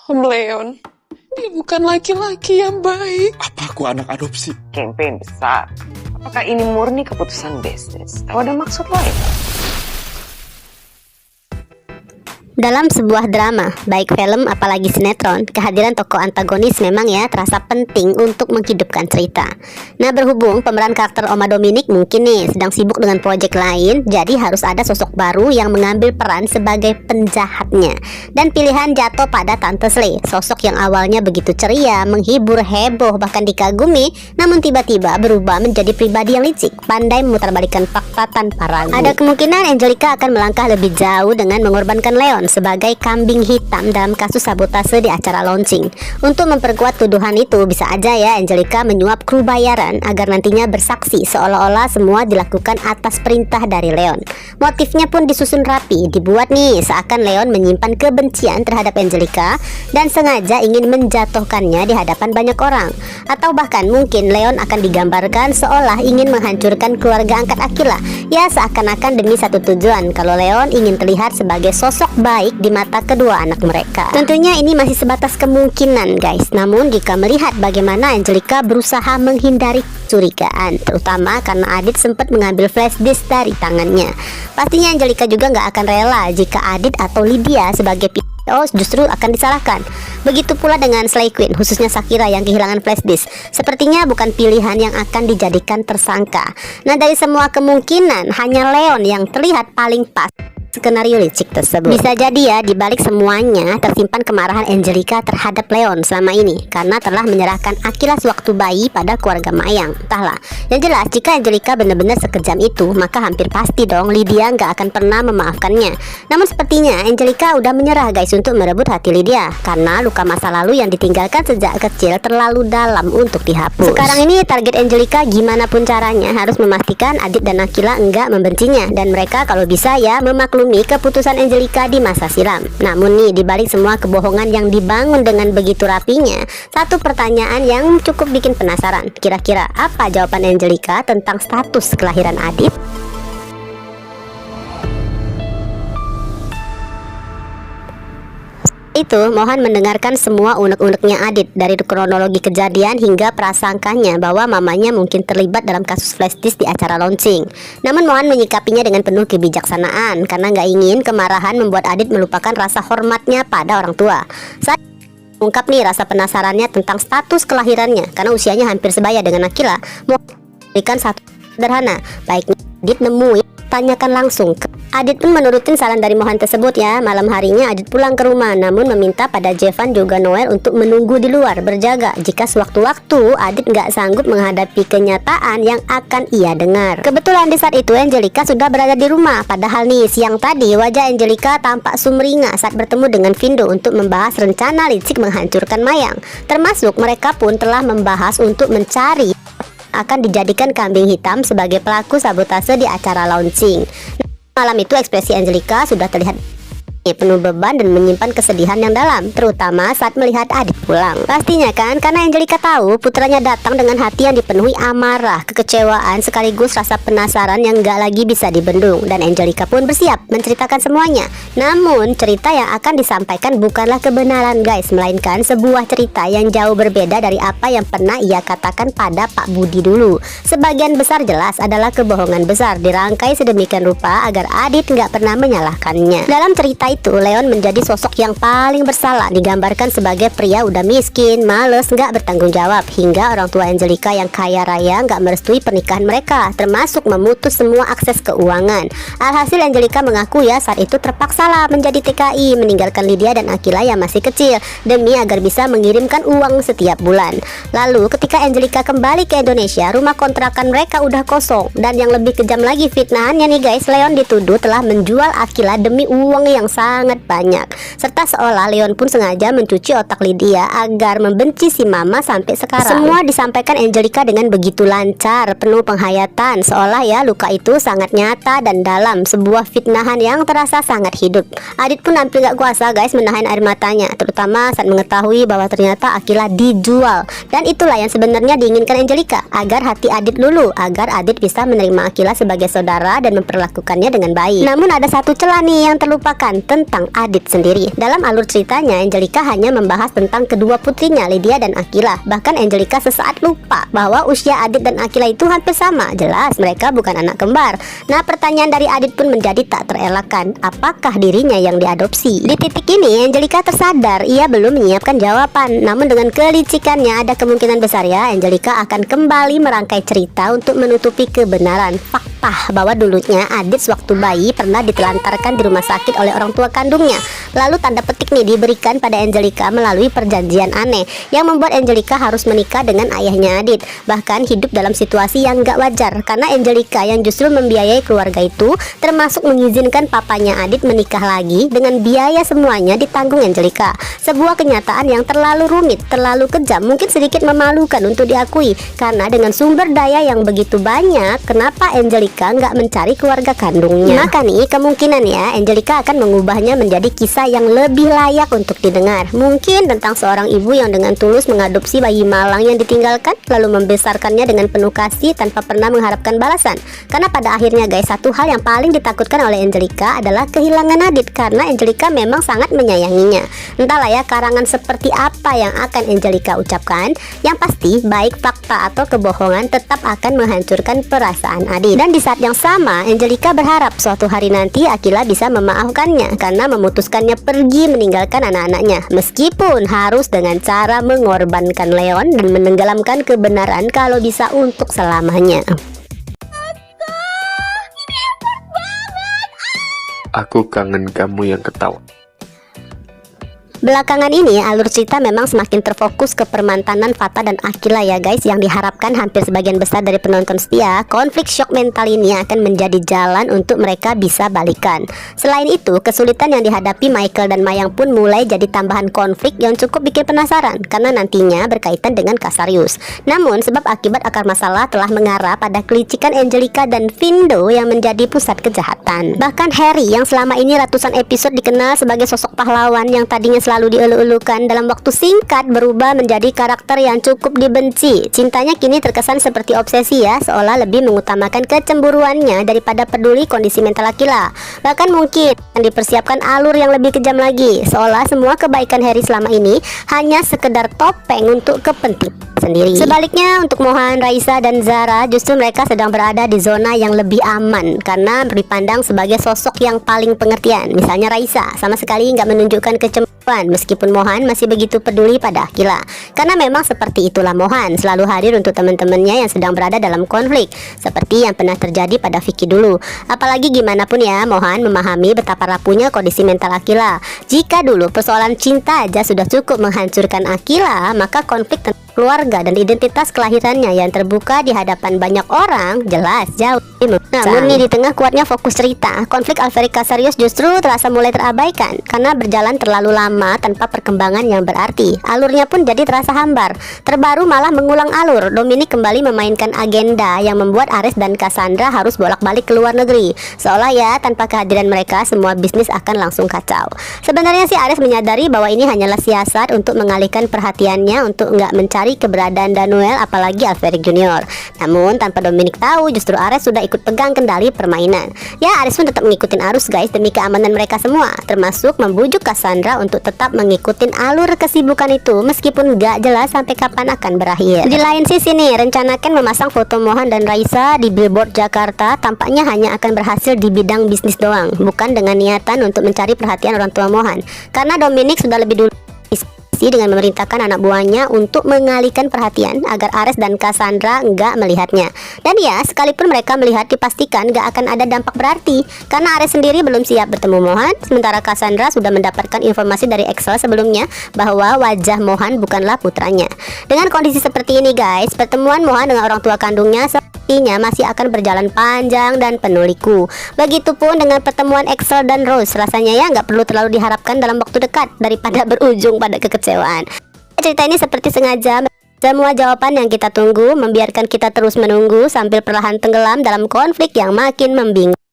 Om Leon, dia bukan laki-laki yang baik. Apa aku anak adopsi? Campaign besar. Apakah ini murni keputusan bisnis? Atau ada maksud lain? Dalam sebuah drama, baik film apalagi sinetron, kehadiran tokoh antagonis memang ya terasa penting untuk menghidupkan cerita. Nah, berhubung pemeran karakter Oma Dominic mungkin nih sedang sibuk dengan proyek lain, jadi harus ada sosok baru yang mengambil peran sebagai penjahatnya. Dan pilihan jatuh pada Tante Slay, sosok yang awalnya begitu ceria, menghibur, heboh, bahkan dikagumi, namun tiba-tiba berubah menjadi pribadi yang licik, pandai memutarbalikkan fakta tanpa ragu. Ada kemungkinan Angelica akan melangkah lebih jauh dengan mengorbankan Leon sebagai kambing hitam dalam kasus sabotase di acara launching. Untuk memperkuat tuduhan itu, bisa aja ya Angelica menyuap kru bayaran agar nantinya bersaksi seolah-olah semua dilakukan atas perintah dari Leon. Motifnya pun disusun rapi, dibuat nih seakan Leon menyimpan kebencian terhadap Angelica dan sengaja ingin menjatuhkannya di hadapan banyak orang. Atau bahkan mungkin Leon akan digambarkan seolah ingin menghancurkan keluarga angkat Aquila. Ya, seakan-akan demi satu tujuan, kalau Leon ingin terlihat sebagai sosok baik di mata kedua anak mereka. Tentunya ini masih sebatas kemungkinan guys. Namun jika melihat bagaimana Angelica berusaha menghindari curigaan, terutama karena Adit sempat mengambil flash disk dari tangannya, pastinya Angelica juga nggak akan rela jika Adit atau Lydia sebagai PO justru akan disalahkan. Begitu pula dengan Slay Queen, khususnya Shakira yang kehilangan flash disk. Sepertinya bukan pilihan yang akan dijadikan tersangka. Nah, dari semua kemungkinan hanya Leon yang terlihat paling pas skenario licik tersebut. Bisa jadi ya dibalik semuanya tersimpan kemarahan Angelica terhadap Leon selama ini karena telah menyerahkan Aquila sewaktu bayi pada keluarga Mayang. Entahlah. Yang jelas jika Angelica benar-benar sekejam itu, maka hampir pasti dong Lydia nggak akan pernah memaafkannya. Namun sepertinya Angelica udah menyerah guys untuk merebut hati Lydia karena luka masa lalu yang ditinggalkan sejak kecil terlalu dalam untuk dihapus. Sekarang ini target Angelica gimana pun caranya harus memastikan Adit dan Aquila enggak membencinya dan mereka kalau bisa ya memaklumi keputusan Angelica di masa silam. Namun nih, dibalik semua kebohongan yang dibangun dengan begitu rapinya, satu pertanyaan yang cukup bikin penasaran. Kira-kira apa jawaban Angelica tentang status kelahiran Adit? Itu mohon mendengarkan semua unek-uneknya Adit dari kronologi kejadian hingga prasangkanya bahwa mamanya mungkin terlibat dalam kasus flash disk di acara launching. Namun mohon menyikapinya dengan penuh kebijaksanaan karena nggak ingin kemarahan membuat Adit melupakan rasa hormatnya pada orang tua. Saya ungkap nih rasa penasarannya tentang status kelahirannya karena usianya hampir sebaya dengan Aquila. Mau berikan satu sederhana, baiknya Adit nemuin, tanyakan langsung. Adit pun menurutin saran dari Mohan tersebut ya. Malam harinya Adit pulang ke rumah, namun meminta pada Jevan juga Noel untuk menunggu di luar berjaga jika sewaktu-waktu Adit nggak sanggup menghadapi kenyataan yang akan ia dengar. Kebetulan di saat itu Angelica sudah berada di rumah. Padahal nih siang tadi wajah Angelica tampak sumringah saat bertemu dengan Vindo untuk membahas rencana licik menghancurkan Mayang. Termasuk mereka pun telah membahas untuk mencari akan dijadikan kambing hitam sebagai pelaku sabotase di acara launching. Malam itu ekspresi Angelica sudah terlihat penuh beban dan menyimpan kesedihan yang dalam, terutama saat melihat Adit pulang. Pastinya kan, karena Angelica tahu putranya datang dengan hati yang dipenuhi amarah, kekecewaan, sekaligus rasa penasaran yang gak lagi bisa dibendung. Dan Angelica pun bersiap menceritakan semuanya. Namun, cerita yang akan disampaikan bukanlah kebenaran guys, melainkan sebuah cerita yang jauh berbeda dari apa yang pernah ia katakan pada Pak Budi dulu. Sebagian besar jelas adalah kebohongan besar, dirangkai sedemikian rupa agar Adit gak pernah menyalahkannya. Dalam cerita itu Leon menjadi sosok yang paling bersalah, digambarkan sebagai pria udah miskin, males, nggak bertanggung jawab, hingga orang tua Angelica yang kaya raya nggak merestui pernikahan mereka, termasuk memutus semua akses keuangan. Alhasil Angelica mengaku ya saat itu terpaksalah menjadi TKI, meninggalkan Lydia dan Aquila yang masih kecil demi agar bisa mengirimkan uang setiap bulan. Lalu ketika Angelica kembali ke Indonesia, rumah kontrakan mereka udah kosong, dan yang lebih kejam lagi fitnahannya nih guys, Leon dituduh telah menjual Aquila demi uang yang sangat banyak, serta seolah Leon pun sengaja mencuci otak Lydia agar membenci si mama sampai sekarang. Semua disampaikan Angelica dengan begitu lancar, penuh penghayatan, seolah ya luka itu sangat nyata dan dalam, sebuah fitnahan yang terasa sangat hidup. Adit pun hampir gak kuasa guys menahan air matanya, terutama saat mengetahui bahwa ternyata Aquila dijual. Dan itulah yang sebenarnya diinginkan Angelica, agar hati Adit luluh, agar Adit bisa menerima Aquila sebagai saudara dan memperlakukannya dengan baik. Namun ada satu celah nih yang terlupakan, tentang Adit sendiri. Dalam alur ceritanya, Angelica hanya membahas tentang kedua putrinya, Lydia dan Akila. Bahkan Angelica sesaat lupa bahwa usia Adit dan Akila itu hampir sama. Jelas mereka bukan anak kembar. Nah, pertanyaan dari Adit pun menjadi tak terelakkan. Apakah dirinya yang diadopsi? Di titik ini, Angelica tersadar ia belum menyiapkan jawaban. Namun dengan kelicikannya, ada kemungkinan besar ya Angelica akan kembali merangkai cerita untuk menutupi kebenaran fakta bahwa dulunya Adit sewaktu bayi pernah ditelantarkan di rumah sakit oleh orang tua kandungnya. Lalu tanda petik nih diberikan pada Angelica melalui perjanjian aneh yang membuat Angelica harus menikah dengan ayahnya Adit. Bahkan hidup dalam situasi yang gak wajar karena Angelica yang justru membiayai keluarga itu, termasuk mengizinkan papanya Adit menikah lagi dengan biaya semuanya ditanggung Angelica. Sebuah kenyataan yang terlalu rumit, terlalu kejam, mungkin sedikit memalukan untuk diakui. Karena dengan sumber daya yang begitu banyak, kenapa Angelica nggak mencari keluarga kandungnya? Maka nih kemungkinan ya Angelica akan mengubahnya menjadi kisah yang lebih layak untuk didengar. Mungkin tentang seorang ibu yang dengan tulus mengadopsi bayi malang yang ditinggalkan, lalu membesarkannya dengan penuh kasih tanpa pernah mengharapkan balasan. Karena pada akhirnya guys, satu hal yang paling ditakutkan oleh Angelica adalah kehilangan Adit, karena Angelica memang sangat menyayanginya. Entahlah ya karangan seperti apa yang akan Angelica ucapkan. Yang pasti baik fakta atau kebohongan tetap akan menghancurkan perasaan Adit. Dan di saat yang sama Angelica berharap suatu hari nanti Akila bisa memaafkannya karena memutuskannya pergi meninggalkan anak-anaknya, meskipun harus dengan cara mengorbankan Leon dan menenggelamkan kebenaran kalau bisa untuk selamanya. Aku kangen kamu yang ketawa. Belakangan ini alur cerita memang semakin terfokus ke permantanan Fata dan Akila ya guys, yang diharapkan hampir sebagian besar dari penonton setia. Konflik shock mental ini akan menjadi jalan untuk mereka bisa balikan. Selain itu, kesulitan yang dihadapi Michael dan Mayang pun mulai jadi tambahan konflik yang cukup bikin penasaran karena nantinya berkaitan dengan Casarius. Namun sebab akibat akar masalah telah mengarah pada kelicikan Angelica dan Vindo yang menjadi pusat kejahatan. Bahkan Harry yang selama ini ratusan episode dikenal sebagai sosok pahlawan yang tadinya selalu dielu-elukan, dalam waktu singkat berubah menjadi karakter yang cukup dibenci. Cintanya kini terkesan seperti obsesi ya, seolah lebih mengutamakan kecemburuannya daripada peduli kondisi mental Akila. Bahkan mungkin akan dipersiapkan alur yang lebih kejam lagi, seolah semua kebaikan Harry selama ini hanya sekedar topeng untuk kepentingan sendiri. Sebaliknya untuk Mohan, Raisa, dan Zara, justru mereka sedang berada di zona yang lebih aman karena dipandang sebagai sosok yang paling pengertian. Misalnya Raisa sama sekali nggak menunjukkan kecemburuan, meskipun Mohan masih begitu peduli pada Akila. Karena memang seperti itulah Mohan, selalu hadir untuk teman-temannya yang sedang berada dalam konflik, seperti yang pernah terjadi pada Vicky dulu. Apalagi gimana pun ya, Mohan memahami betapa rapuhnya kondisi mental Akila. Jika dulu persoalan cinta aja sudah cukup menghancurkan Akila, maka konflik tentang keluarga dan identitas kelahirannya yang terbuka di hadapan banyak orang jelas jauh lebih memusang. Namun nih di tengah kuatnya fokus cerita, konflik Alferic Casarius justru terasa mulai terabaikan karena berjalan terlalu lama tanpa perkembangan yang berarti. Alurnya pun jadi terasa hambar. Terbaru malah mengulang alur. Dominic kembali memainkan agenda yang membuat Ares dan Cassandra harus bolak-balik ke luar negeri. Seolah ya tanpa kehadiran mereka semua bisnis akan langsung kacau. Sebenarnya sih Ares menyadari bahwa ini hanyalah siasat untuk mengalihkan perhatiannya untuk nggak mencari keberadaan Danuel apalagi Alferic Junior. Namun tanpa Dominic tahu, justru Ares sudah ikut pegang kendali permainan. Ya Ares pun tetap mengikuti arus guys demi keamanan mereka semua, termasuk membujuk Cassandra untuk tetap mengikuti alur kesibukan itu meskipun gak jelas sampai kapan akan berakhir. Di lain sisi nih, rencanakan memasang foto Mohan dan Raisa di billboard Jakarta tampaknya hanya akan berhasil di bidang bisnis doang, bukan dengan niatan untuk mencari perhatian orang tua Mohan. Karena Dominic sudah lebih dulu dengan memerintahkan anak buahnya untuk mengalihkan perhatian agar Ares dan Cassandra nggak melihatnya. Dan ya, sekalipun mereka melihat, dipastikan nggak akan ada dampak berarti karena Ares sendiri belum siap bertemu Mohan, sementara Cassandra sudah mendapatkan informasi dari Excel sebelumnya bahwa wajah Mohan bukanlah putranya. Dengan kondisi seperti ini guys, pertemuan Mohan dengan orang tua kandungnya sepertinya masih akan berjalan panjang dan penuh liku. Begitupun dengan pertemuan Excel dan Rose, rasanya ya nggak perlu terlalu diharapkan dalam waktu dekat daripada berujung pada kekecewaan. Cerita ini seperti sengaja semua jawaban yang kita tunggu, membiarkan kita terus menunggu sambil perlahan tenggelam dalam konflik yang makin membingungkan.